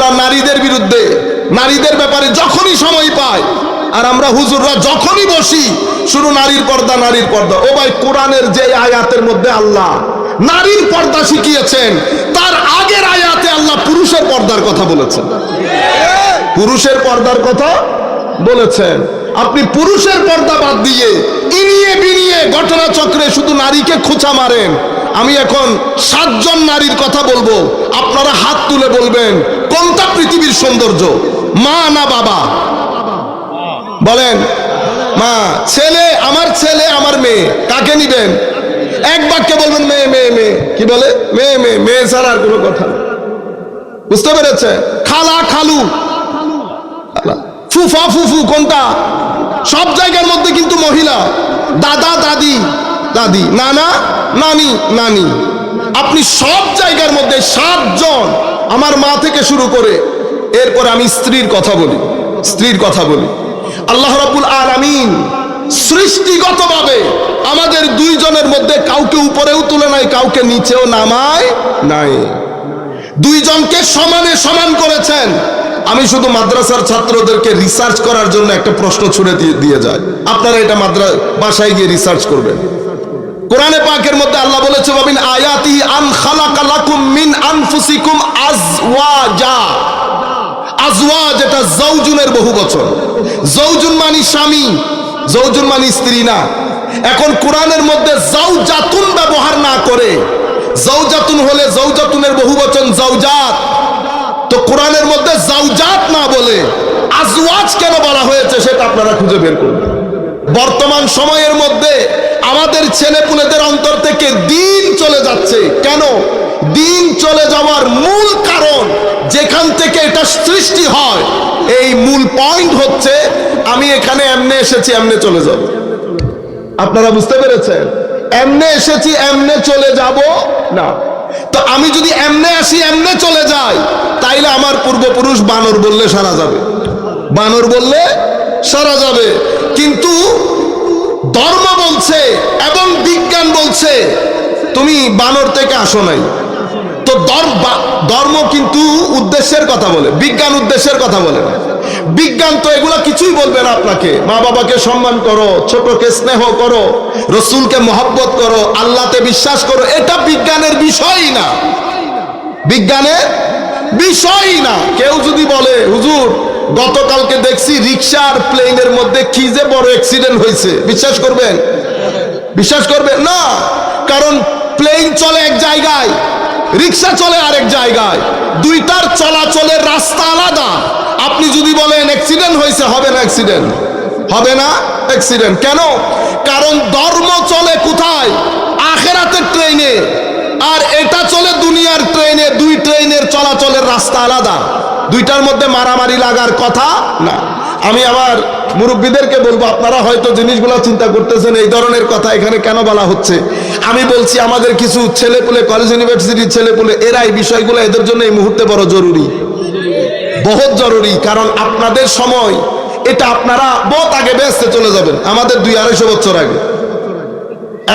আমরা নারীদের বিরুদ্ধে, নারীদের ব্যাপারে যখনই সময় পাই, আর আমরা হুজুররা যখনই বসি শুধু নারীর পর্দা, নারীর পর্দা। ও ভাই, কোরআনের যে আয়াতের মধ্যে আল্লাহ নারীর পর্দা শিখিয়েছেন, তার আগের আয়াতে আল্লাহ পুরুষের পর্দার কথা বলেছেন, পুরুষের পর্দার কথা বলেছেন। আপনি পুরুষের পর্দা বাদ দিয়ে ইনিয়ে বিনিয়ে ঘটনাচক্রে শুধু নারীকে খোঁচা মারেন। আমি এখন 7 জন নারীর কথা বলবো, আপনারা হাত তুলে বলবেন কোনটা পৃথিবীর সৌন্দর্য, মা না বাবা? বলেন। মা। ছেলে, আমার ছেলে আমার মেয়ে, কাকে নিবেন? এক বাক্যে বলবেন মেয়ে মেয়ে মেয়ে। কি বলে? মেয়ে মেয়ে, মেয়ে ছাড়া আর কোনো কথা না। বুঝতে পেরেছে? খালা খালু, ফুফা ফুফু, কোনটা? সব জায়গার মধ্যে কিন্তু মহিলা। দাদা দাদি, দাদি, নানা নানি নানি। আপনি সব জায়গার মধ্যে 7 জন, আমার মা থেকে শুরু করে। এরপরে আমি স্ত্রীর কথা বলি, স্ত্রীর কথা বলি। আল্লাহ রাব্বুল আলামিন সৃষ্টিগতভাবে আমাদের 2 জনের মধ্যে কাউকে উপরেও তুলে নাই, কাউকে নিচেও নামায় নাই। 2 জনকে সমানে সমান করেছেন। আমি শুধু মাদ্রাসার ছাত্রদেরকে রিসার্চ করার জন্য একটা প্রশ্ন ছুড়ে দিয়ে যায়, আপনারা এটা বাসায় গিয়ে রিসার্চ করবেন। কোরআনে পাকের মধ্যে আল্লাহ বলেছে, ওয়ামিন আয়াতিহি আন খালাকা লাকুম মিন আনফুসিকুম আজওয়াজা। আজওয়াজ এটা জাওজুনের বহুবচন। জাওজুন মানে স্বামী, জাওজুন মানে স্ত্রী না। এখন কোরআনের মধ্যে জাওজাতুন ব্যবহার না করে, জাওজাতুন হলে জাওজাতুনের বহুবচন জাওজাত, তো কোরআনের মধ্যে জাওজাত না বলে আজওয়াজ কেন বলা হয়েছে সেটা আপনারা খুঁজে বের করবেন। বর্তমান সময়ের মধ্যে আমাদের ছেলেপুলেদের অন্তর থেকে দিন চলে যাচ্ছে। কেন দিন চলে যাওয়ার মূল কারণ, যেখান থেকে এটা সৃষ্টি হয়, এই মূল পয়েন্ট হচ্ছে আমি এখানে এমনে এসেছি এমনে চলে যাব। আপনারা বুঝতে পেরেছেন? এমনে এসেছি এমনে চলে যাব না। তো আমি যদি এমনে আসি এমনে চলে যাই, তাইলে আমার পূর্বপুরুষ বানর বললে সারা যাবে, বানর বললে সারা যাবে। কিন্তু ধর্ম বলছে এবং বিজ্ঞান বলছে তুমি বানর থেকে আসো নাই। তো ধর্ম কিন্তু উদ্দেশ্যের কথা বলে, বিজ্ঞান উদ্দেশ্যের কথা বলে না। বিজ্ঞান তো এগুলা কিছুই বলবে না আপনাকে। মা বাবাকে সম্মান করো, ছোটকে স্নেহ করো, রসুলকে মহব্বত করো, আল্লাহতে বিশ্বাস করো, এটা বিজ্ঞানের বিষয়ই না, বিজ্ঞানের বিষয়ই না। কেউ যদি বলে হুজুর গতকালকে দেখছি রিক্সা আর প্লেনের মধ্যে কি যে বড় অ্যাক্সিডেন্ট হয়েছে, বিশ্বাস করবেন? বিশ্বাস করবেন না। কারণ প্লেন চলে এক জায়গায়, রিক্সা চলে আরেক জায়গায়, দুইটার চলাচলের রাস্তা আলাদা। আপনি যদি বলেন অ্যাক্সিডেন্ট হয়েছে, হবে না অ্যাক্সিডেন্ট, হবে না অ্যাক্সিডেন্ট। কেন? কারণ ধর্ম চলে কোথায়? আখিরাতের ট্রেনে, আর এটা চলে দুনিয়ার ট্রেনে। 2 ট্রেনের চলাচলের রাস্তা আলাদা, দুইটার মধ্যে মারামারি লাগার কথা না। আমি আমার মুরব্বীদেরকে বলবো, আপনারা হয়তো জিনিসগুলো চিন্তা করতেছেন এই ধরনের কথা এখানে কেন বলা হচ্ছে। আমি বলছি আমাদের কিছু ছেলেপুলে, কলেজ ইউনিভার্সিটির ছেলেপুলে, এরা এই বিষয়গুলো এদের জন্য এই মুহূর্তে বড় জরুরি, বহুত জরুরি। কারণ আপনাদের সময় এটা আপনারা বহুত আগে বেহেশতে চলে যাবেন, আমাদের 200-250 বছর আগে।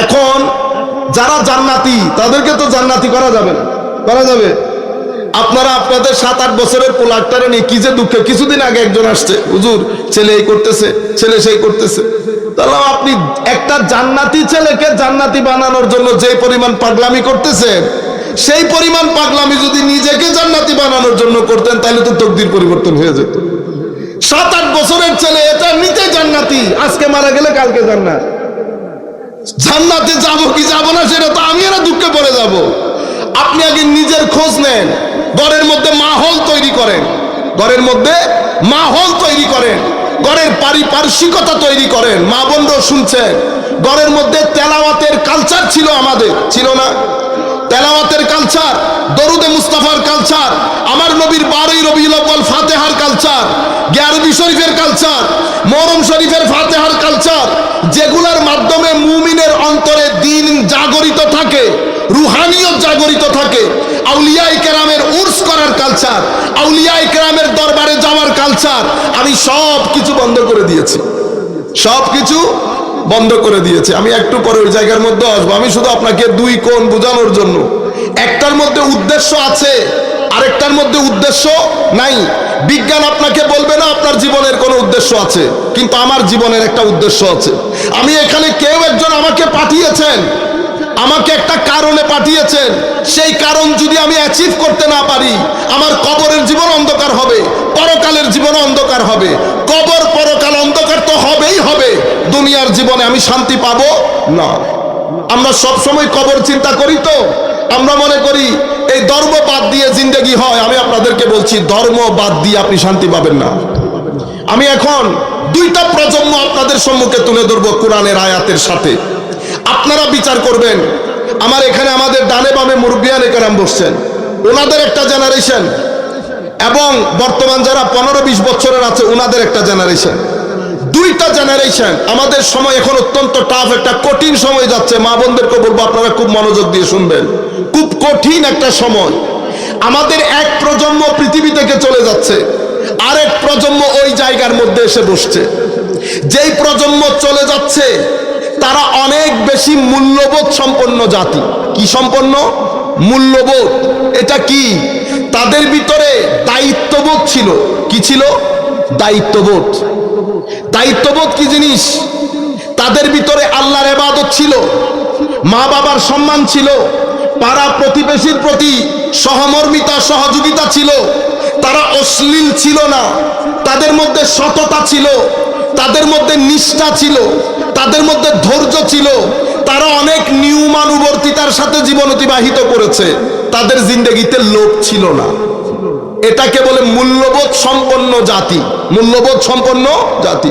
এখন যারা জান্নাতি তাদেরকে তো জান্নাতি করা যাবে না, করা যাবে? আপনারা আপনাদের 7-8 বছরের পোলাকটারে নিয়ে কি যে দুঃখে। কিছুদিন আগে একজন আসছে, হুজুর ছেলে এই করতেছে, ছেলে সেই করতেছে। তাহলে আপনি একটা জান্নাতি ছেলেকে জান্নাতি বানানোর জন্য যে পরিমাণ পাগলামি করতেছেন, সেই পরিমাণ পাগলামি যদি নিজেকে জান্নাতি বানানোর জন্য করতেন, তাহলে তো তকদির পরিবর্তন হয়ে যেত। 7-8 বছরের ছেলে এটা নিতে জান্নাতি, আজকে মারা গেলে কালকে জান্নাত। জান্নাতে যাবো কি যাবো না সেটা তো আমি এরা দুঃখে পড়ে যাব। আপনি আগে নিজের খোঁজ নেন, ঘরের মধ্যে মাহল তৈরি করেন, ঘরের মধ্যে মাহল তৈরি করেন, ঘরের পারিপার্শ্বিকতা তৈরি করেন। মা বোনরাও শুনছেন, ঘরের মধ্যে তেলাওয়াতের কালচার ছিল, আমাদের ছিল না? তেলাওয়াতের কালচার, দরুদে মুস্তাফার কালচার, আমার নবীর 12ই রবিউল আউয়াল ফাতিহার কালচার, গিয়ারবি শরীফের কালচার, মুহররম শরীফের ফাতিহার কালচার, যেগুলোর মাধ্যমে মুমিনের অন্তরে দ্বীন জাগরিত থাকে, রুহানিয়ত জাগরিত থাকে। আউলিয়ায়ে কেরামের উর্স করার কালচার, আউলিয়ায়ে কেরামের দরবারে যাওয়ার কালচার, আমি সব কিছু বন্ধ করে দিয়েছি, সব কিছু বন্ধ করে দিয়েছে। আমি একটু পরে ওই জায়গার মধ্যে আসবো। আমি শুধু আপনাকে 2 কোণ বোঝানোর জন্য, একটার মধ্যে উদ্দেশ্য আছে আরেকটার মধ্যে উদ্দেশ্য নাই। বিজ্ঞান আপনাকে বলবে না আপনার জীবনের কোনো উদ্দেশ্য আছে, কিন্তু আমার জীবনের একটা উদ্দেশ্য আছে। আমি এখানে কেউ একজন আমাকে পাঠিয়েছেন, আমাকে একটা কারণে পাঠিয়েছেন। সেই কারণ যদি আমি অ্যাচিভ করতে না পারি, আমার কবরের জীবন অন্ধকার হবে, পরকালের জীবন অন্ধকার হবে। কবর পরকাল অন্ধকার তো হবেই হবে, দুনিয়ার জীবনে আমি শান্তি পাবো না। আমরা সব সময় কবর চিন্তা করি, তো আমরা মনে করি এই ধর্ম বাদ দিয়ে জিন্দেগি হয়। আমি আপনাদেরকে বলছি, ধর্ম বাদ দিয়ে আপনি শান্তি পাবেন না। আমি এখন দুইটা প্রজন্ম আপনাদের সম্মুখে তুলে ধরবো কোরআনের আয়াতের সাথে, আপনারা বিচার করবেন। আমার এখানে আমাদের ডানে বামে মুরব্বিয়ানে কেরাম বসছেন, ওনাদের একটা জেনারেশন, এবং বর্তমান যারা 15-20 বছরের আছে ওনাদের একটা জেনারেশন। দুইটা জেনারেশন। আমাদের সময় এখন অত্যন্ত টাফ, একটা কঠিন সময় যাচ্ছে। মা বোনদেরকে বলবো আপনারা খুব মনোযোগ দিয়ে শুনবেন, খুব কঠিন একটা সময়। আমাদের এক প্রজন্ম পৃথিবী থেকে চলে যাচ্ছে, আরেক প্রজন্ম ওই জায়গার মধ্যে এসে বসছে। যেই প্রজন্ম চলে যাচ্ছে তারা অনেক বেশি মূল্যবোধ সম্পন্ন জাতি। কি সম্পন্ন? মূল্যবোধ। এটা কি? তাদের ভিতরে দায়িত্ববোধ ছিল। কি ছিল? দায়িত্ববোধ। দায়িত্ববোধ কি জিনিস? তাদের ভিতরে আল্লাহর ইবাদত ছিল, মা বাবার সম্মান ছিল, পাড়া প্রতিবেশীর প্রতি সহমর্মিতা সহযোগিতা ছিল। তারা অশ্লীল ছিল না, তাদের মধ্যে সততা ছিল, তাদের মধ্যে নিষ্ঠা ছিল, তাদের মধ্যে ধৈর্য ছিল। তারা অনেক নিয়মানুবর্তিতার সাথে জীবন অতিবাহিত করেছে, তাদের জিন্দেগিতে লোভ ছিল না। এটাকে বলে মূল্যবোধ সম্পন্ন জাতি। মূল্যবোধ সম্পন্ন জাতি।